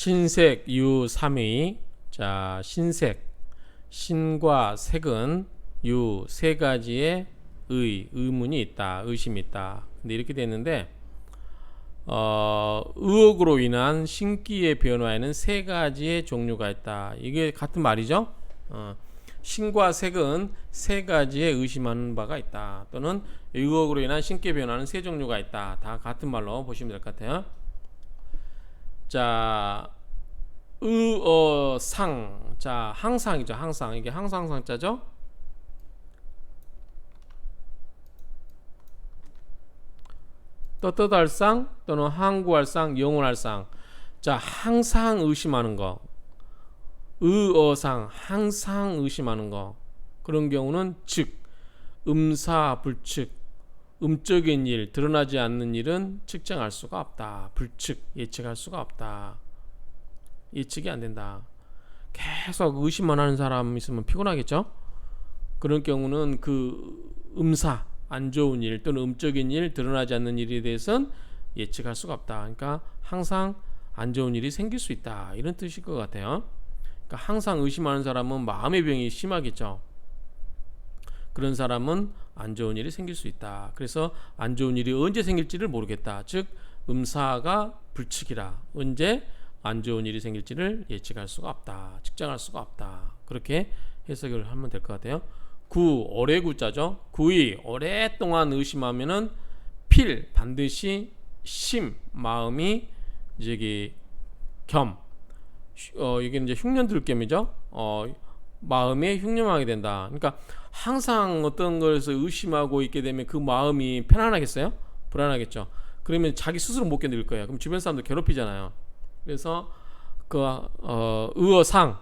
신색 유 3위. 자, 신색, 신과 색은 유 세 가지의 의문이 있다, 의심이 있다. 근데 이렇게 됐는데 의혹으로 인한 신기의 변화에는 세 가지의 종류가 있다. 이게 같은 말이죠. 신과 색은 세 가지의 의심하는 바가 있다. 또는 의혹으로 인한 신기의 변화는 세 종류가 있다. 다 같은 말로 보시면 될 것 같아요. 자, 상. 자, 항상이죠. 항상. 이게 항상상자죠. 떠떠달상 또는 항구할상, 영원할상. 자, 항상 의심하는 거. 의어상, 항상 의심하는 거. 그런 경우는 즉, 음사, 불측, 음적인 일, 드러나지 않는 일은 측정할 수가 없다. 불측, 예측할 수가 없다. 예측이 안 된다. 계속 의심만 하는 사람 있으면 피곤하겠죠? 그런 경우는 그 음사, 안 좋은 일 또는 음적인 일, 드러나지 않는 일에 대해서는 예측할 수가 없다. 그러니까 항상 안 좋은 일이 생길 수 있다. 이런 뜻일 것 같아요. 그러니까 항상 의심하는 사람은 마음의 병이 심하겠죠. 그런 사람은 안 좋은 일이 생길 수 있다. 그래서 안 좋은 일이 언제 생길지를 모르겠다. 즉 음사가 불측이라 언제 안 좋은 일이 생길지를 예측할 수가 없다. 측정할 수가 없다. 그렇게 해석을 하면 될 것 같아요. 구, 오래 구자죠. 구이, 오랫동안 의심하면은 필, 반드시 심, 마음이 저기 겸, 이게 이제 흉년들겸이죠. 마음에 흉념하게 된다. 그러니까 항상 어떤 것을 의심하고 있게 되면 그 마음이 편안하겠어요? 불안하겠죠. 그러면 자기 스스로 못 견딜 거예요. 그럼 주변 사람들 괴롭히잖아요. 그래서 그 의어상,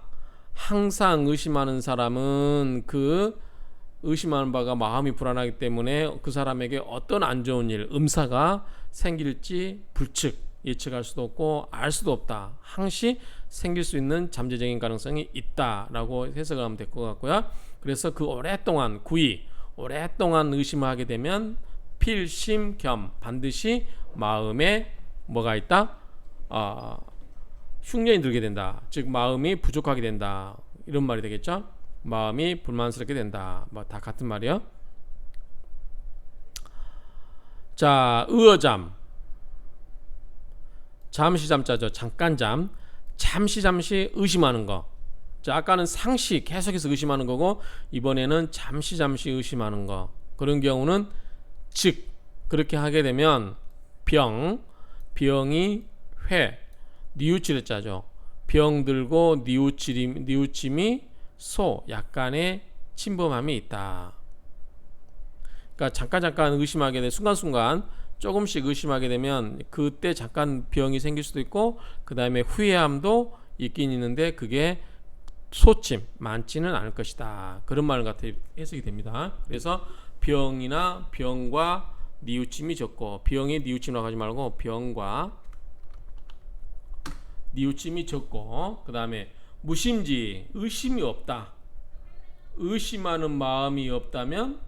항상 의심하는 사람은 그 의심하는 바가 마음이 불안하기 때문에 그 사람에게 어떤 안 좋은 일, 음사가 생길지 불측, 예측할 수도 없고 알 수도 없다. 항시 생길 수 있는 잠재적인 가능성이 있다라고 해석을 하면 될 것 같고요. 그래서 그 오랫동안 오랫동안 의심하게 되면 필심 겸 반드시 마음에 뭐가 있다? 흉년이 들게 된다. 즉 마음이 부족하게 된다. 이런 말이 되겠죠. 마음이 불만스럽게 된다. 뭐 다 같은 말이요. 자, 의어잠. 잠시 잠자죠. 잠깐 잠. 잠시 의심하는 거. 자, 아까는 상시 계속해서 의심하는 거고 이번에는 잠시 의심하는 거. 그런 경우는 즉 그렇게 하게 되면 병이 회, 뉘우치를 짜죠. 병 들고 뉘우침이 소, 약간의 침범함이 있다. 그러니까 잠깐 의심하게 돼 순간순간 조금씩 의심하게 되면 그때 잠깐 병이 생길 수도 있고 그 다음에 후회함도 있긴 있는데 그게 소침 많지는 않을 것이다. 그런 말 같아 해석이 됩니다. 그래서 병과 뉘우침이 적고 병에 뉘우침이라고 하지 말고 병과 뉘우침이 적고 그 다음에 무심지 의심이 없다. 의심하는 마음이 없다면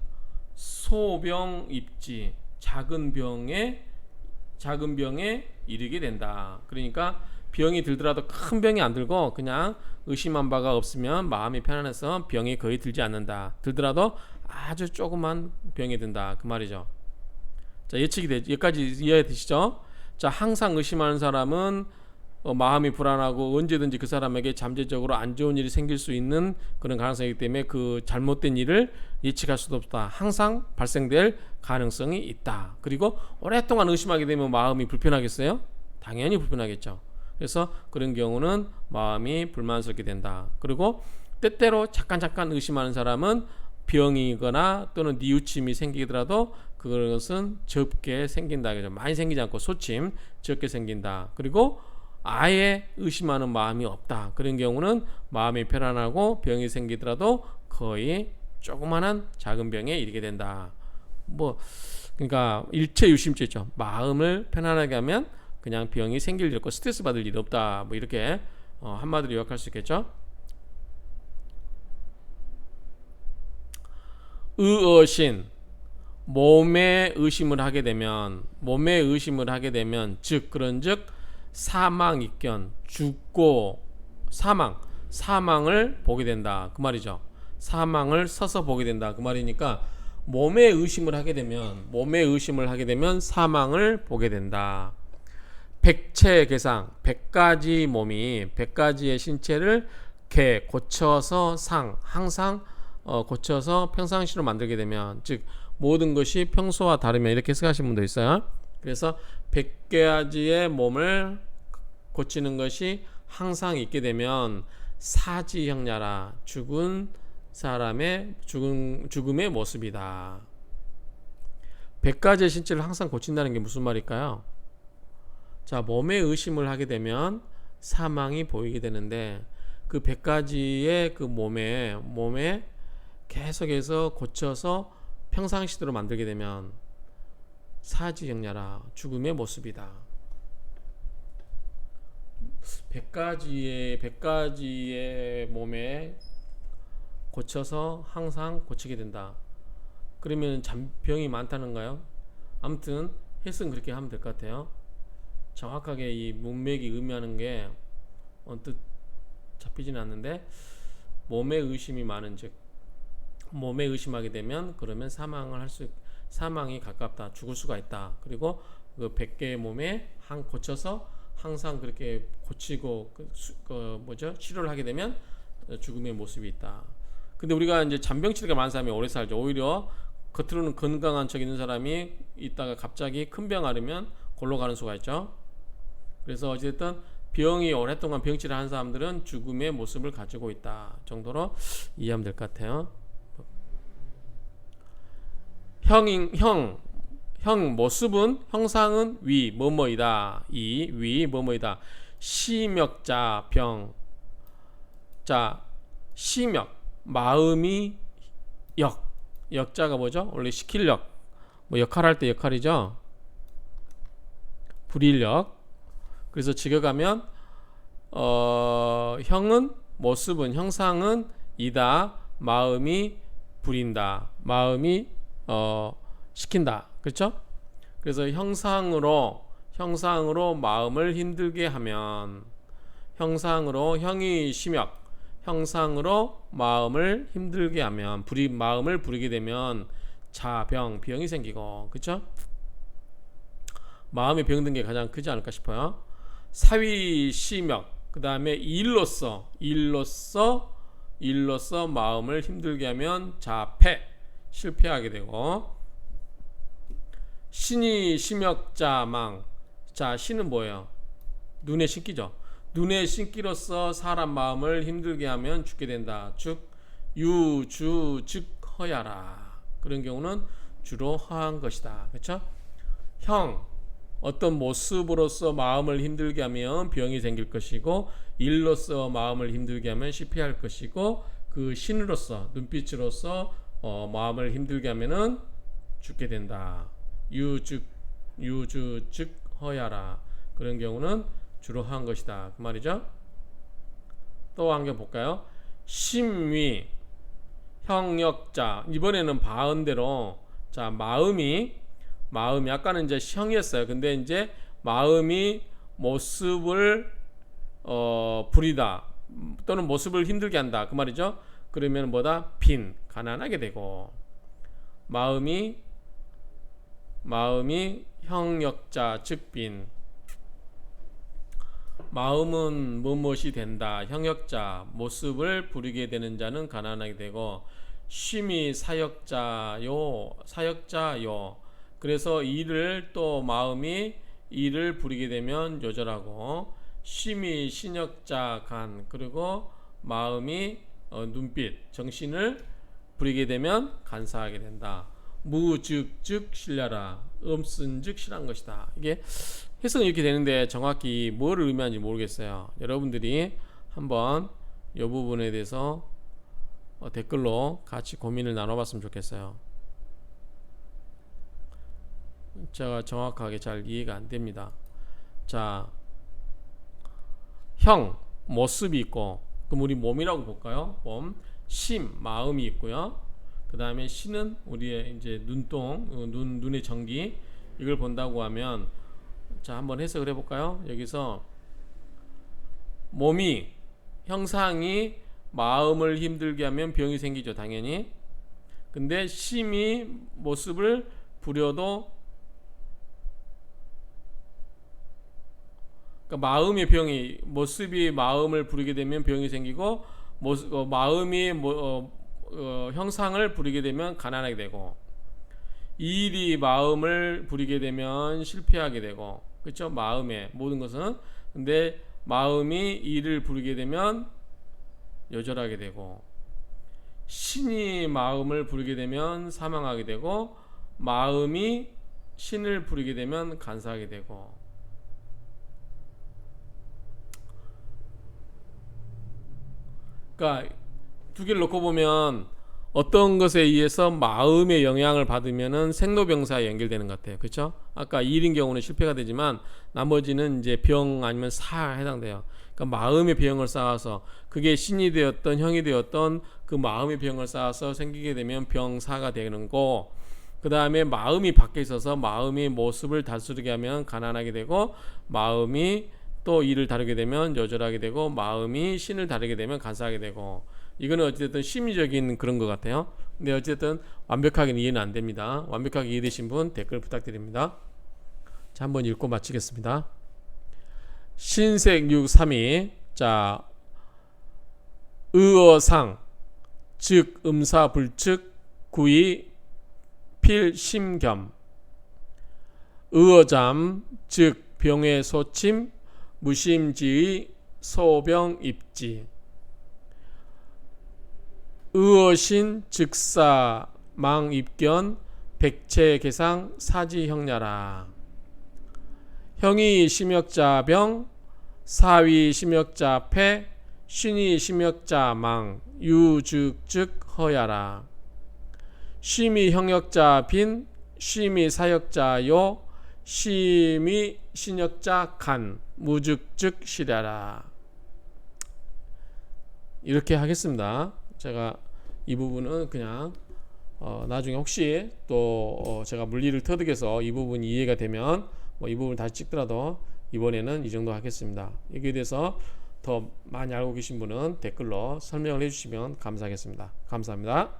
소병 입지 작은 병에 이르게 된다. 그러니까 병이 들더라도 큰 병이 안 들고 그냥 의심한 바가 없으면 마음이 편안해서 병이 거의 들지 않는다. 들더라도 아주 조그만 병이 든다. 그 말이죠. 자, 예측이 되죠. 여기까지 이해되시죠? 자, 항상 의심하는 사람은 마음이 불안하고 언제든지 그 사람에게 잠재적으로 안 좋은 일이 생길 수 있는 그런 가능성이기 때문에 그 잘못된 일을 예측할 수도 없다. 항상 발생될 가능성이 있다. 그리고 오랫동안 의심하게 되면 마음이 불편하겠어요? 당연히 불편하겠죠. 그래서 그런 경우는 마음이 불만스럽게 된다. 그리고 때때로 잠깐 의심하는 사람은 병이거나 또는 뉘우침이 생기더라도 그것은 적게 생긴다. 많이 생기지 않고 소침 적게 생긴다. 그리고 아예 의심하는 마음이 없다. 그런 경우는 마음이 편안하고 병이 생기더라도 거의 조그마한 작은 병에 이르게 된다. 그러니까 일체유심죄죠. 마음을 편안하게 하면 그냥 병이 생길 일 없고 스트레스 받을 일 없다. 이렇게 한마디로 요약할 수 있겠죠. 의어신 몸에 의심을 하게 되면 즉 그런즉 사망 입견 죽고 사망을 보게 된다 그 말이죠. 사망을 서서 보게 된다 그 말이니까 몸의 의심을 하게 되면 사망을 보게 된다. 백체계상 100가지 몸이 100가지의 신체를 고쳐서 항상 고쳐서 평상시로 만들게 되면, 즉 모든 것이 평소와 다르면, 이렇게 해석하시는 분도 있어요. 그래서 100가지의 몸을 고치는 것이 항상 있게 되면 사지형야라, 죽은 사람의 죽음의 모습이다. 100가지의 신체를 항상 고친다는 게 무슨 말일까요? 자, 몸의 의심을 하게 되면 사망이 보이게 되는데, 그 100가지의 그 몸에 계속해서 고쳐서 평상시대로 만들게 되면 사지형야라, 죽음의 모습이다. 100가지의 몸에 고쳐서 항상 고치게 된다. 그러면 잔병이 많다는가요? 아무튼 해석은 그렇게 하면 될 것 같아요. 정확하게 이 문맥이 의미하는 게 언뜻 잡히지는 않는데, 몸에 의심이 많은 즉 몸에 의심하게 되면 그러면 사망이 가깝다, 죽을 수가 있다. 그리고 그 100개의 몸에 고쳐서 항상 그렇게 고치고 치료를 하게 되면 죽음의 모습이 있다. 근데 우리가 이제 잔병치레가 많은 사람이 오래 살죠. 오히려 겉으로는 건강한 척 있는 사람이 있다가 갑자기 큰 병 앓으면 골로 가는 수가 있죠. 그래서 어쨌든 병이 오랫동안 병치를 하는 사람들은 죽음의 모습을 가지고 있다 정도로 이해하면 될 것 같아요. 모습은, 형상은 위 뭐뭐이다. 이 위 뭐뭐이다. 시명자 병. 자, 시명 마음이 역자가 뭐죠? 원래 시킬 역, 뭐 역할할 때 역할이죠. 불일역. 그래서 직역하면 모습은, 형상은 이다. 마음이 부린다. 마음이 시킨다. 그렇죠? 그래서 형상으로 마음을 힘들게 하면, 형이 심역, 형상으로 마음을 힘들게 하면, 마음을 부리게 되면 병이 생기고, 그렇죠? 마음이 병든 게 가장 크지 않을까 싶어요. 사위 심역, 그 다음에 일로서 마음을 힘들게 하면 실패하게 되고, 신이 심역자망. 자, 신은 뭐예요? 눈에 신기죠. 눈에 신기로서 사람 마음을 힘들게 하면 죽게 된다. 즉 유주 즉 허야라. 그런 경우는 주로 허한 것이다. 그렇죠? 어떤 모습으로서 마음을 힘들게 하면 병이 생길 것이고, 일로서 마음을 힘들게 하면 실패할 것이고, 그 신으로서, 눈빛으로서 마음을 힘들게 하면은 죽게 된다. 유주 즉 허야라. 그런 경우는 주로 한 것이다 그 말이죠. 또 한 개 볼까요? 심위 형역자. 이번에는 바은대로, 자, 마음이 아까는 이제 형이었어요. 근데 이제 마음이 모습을 부리다 또는 모습을 힘들게 한다 그 말이죠. 그러면 뭐다? 가난하게 되고, 마음이 형역자 즉 빈. 마음은 무엇이 된다. 형역자 모습을 부리게 되는 자는 가난하게 되고, 쉼이 사역자요. 그래서 마음이 일을 부리게 되면 요절하고, 쉼이 신역자 간. 그리고 마음이 눈빛 정신을 부리게 되면 간사하게 된다. 무즉 신ля라. 음쓴즉 실한 것이다. 이게 해석은 이렇게 되는데 정확히 뭘 의미하는지 모르겠어요. 여러분들이 한번 이 부분에 대해서 댓글로 같이 고민을 나눠봤으면 좋겠어요. 제가 정확하게 잘 이해가 안 됩니다. 자, 모습이 있고, 그럼 우리 몸이라고 볼까요? 몸, 마음이 있고요. 그 다음에 신은 우리의 이제 눈의 전기, 이걸 본다고 하면, 자, 한번 해석을 해볼까요? 여기서 몸이 형상이 마음을 힘들게 하면 병이 생기죠, 당연히. 근데 심히 모습을 부려도, 그러니까 마음의 병이, 모습이 마음을 부리게 되면 병이 생기고, 마음이 형상을 부리게 되면 가난하게 되고, 일이 마음을 부리게 되면 실패하게 되고, 그렇죠? 마음의 모든 것은. 근데 마음이 일을 부리게 되면 여절하게 되고, 신이 마음을 부리게 되면 사망하게 되고, 마음이 신을 부리게 되면 간사하게 되고. 그러니까 두 개를 놓고 보면 어떤 것에 의해서 마음의 영향을 받으면은 생로병사에 연결되는 것 같아요. 그렇죠? 아까 일인 경우는 실패가 되지만 나머지는 이제 병 아니면 사에 해당돼요. 그러니까 마음의 병을 쌓아서, 그게 신이 되었던 형이 되었던 그 마음의 병을 쌓아서 생기게 되면 병사가 되는 거. 그 다음에 마음이 밖에 있어서 마음이 모습을 다스리게 하면 가난하게 되고, 마음이 또 일을 다루게 되면 여절하게 되고, 마음이 신을 다루게 되면 간사하게 되고. 이거는 어쨌든 심리적인 그런 것 같아요. 근데 어쨌든 완벽하게 이해는 안 됩니다. 완벽하게 이해되신 분 댓글 부탁드립니다. 자, 한번 읽고 마치겠습니다. 신색 632. 자, 의어상 즉 음사불측 구이 필심겸, 의어잠 즉 병의 소침 무심지의 소병입지, 의어신 즉사 망입견 백체계상 사지형냐라. 형이 심역자병, 사위 심역자패, 신이 심역자망, 유즉즉 허야라. 심이 형역자빈, 심이 사역자요, 심이 신역자간, 무즉즉 시ля라. 이렇게 하겠습니다. 제가 이 부분은 그냥 나중에 혹시 또 제가 물리를 터득해서 이 부분이 이해가 되면 뭐 이 부분을 다시 찍더라도 이번에는 이 정도 하겠습니다. 여기에 대해서 더 많이 알고 계신 분은 댓글로 설명을 해주시면 감사하겠습니다. 감사합니다.